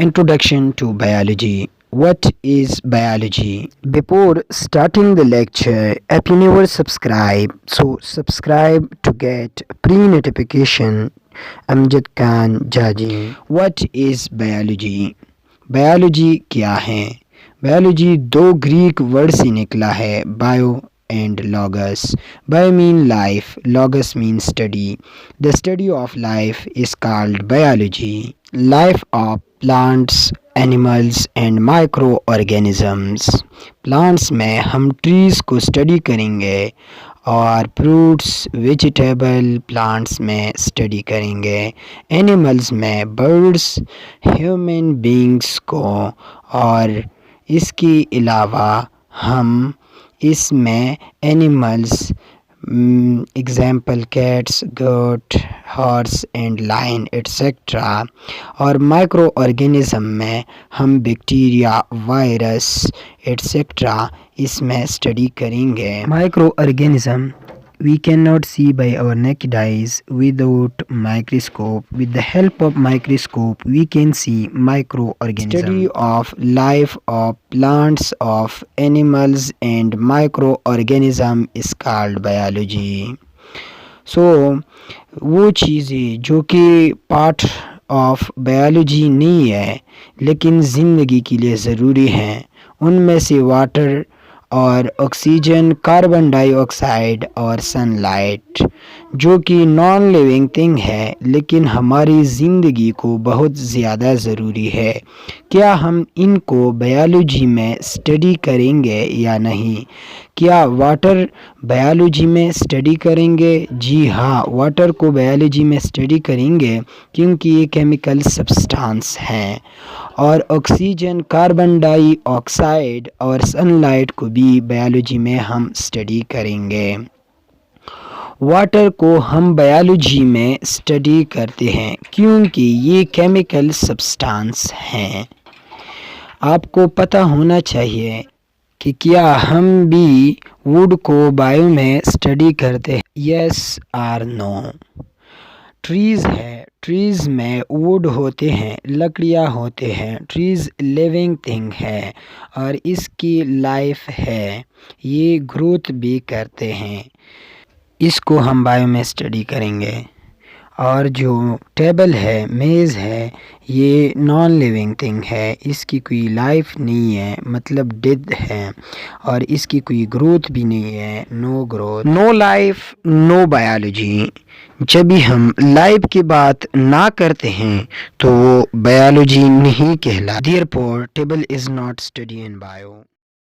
Introduction to Biology. What is biology? Before starting the lecture, if you never subscribe, so subscribe to get pre-notification. Amjadkhan jaji. What is biology? Biology क्या है? Biology दो Greek word से निकला है, bio and logos. Bio mean life, logos means study. The study of life is called biology. Life of plants, animals and micro organisms. Plants में हम trees को study करेंगे और फ्रूट्स वेजिटेबल प्लांट्स में study करेंगे. एनिमल्स में birds human beings को, और इसके अलावा हम इसमें animals example cats, goat, horse and lion etcetera. और माइक्रो ऑर्गेनिज्म में हम बैक्टीरिया, वायरस एट्सेट्रा इसमें स्टडी करेंगे. Micro organism we cannot see by our naked eyes without microscope. With the help of microscope we can see microorganisms. Study of life of plants, of animals and microorganism is called biology. So वो चीज़ें जो कि part of biology नहीं है लेकिन ज़िंदगी के लिए ज़रूरी हैं, उनमें से वाटर और ऑक्सीजन, कार्बन डाइऑक्साइड और सनलाइट, जो कि नॉन लिविंग थिंग है लेकिन हमारी ज़िंदगी को बहुत ज़्यादा ज़रूरी है. क्या हम इनको बायोलॉजी में स्टडी करेंगे या नहीं? क्या वाटर बायोलॉजी में स्टडी करेंगे? जी हाँ, वाटर को बायोलॉजी में स्टडी करेंगे क्योंकि ये केमिकल सब्सटेंस हैं. और ऑक्सीजन, कार्बन डाइऑक्साइड और सनलाइट को भी बायोलॉजी में हम स्टडी करेंगे. वाटर को हम बायोलॉजी में स्टडी करते हैं क्योंकि ये केमिकल सब्सटेंस हैं. आपको पता होना चाहिए कि क्या हम भी वुड को बायो में स्टडी करते हैं? यस और नो. ट्रीज़ है, ट्रीज़ में वुड होते हैं, लकड़ियाँ होते हैं. ट्रीज़ लिविंग थिंग है और इसकी लाइफ है, ये ग्रोथ भी करते हैं. इसको हम बायो में स्टडी करेंगे. और जो टेबल है, मेज़ है, ये नॉन लिविंग थिंग है, इसकी कोई लाइफ नहीं है, मतलब डेड है, और इसकी कोई ग्रोथ भी नहीं है. No growth, no life, no biology. जब भी हम लाइफ की बात ना करते हैं तो वो बायोलॉजी नहीं कहला. Therefore table is not study in bio.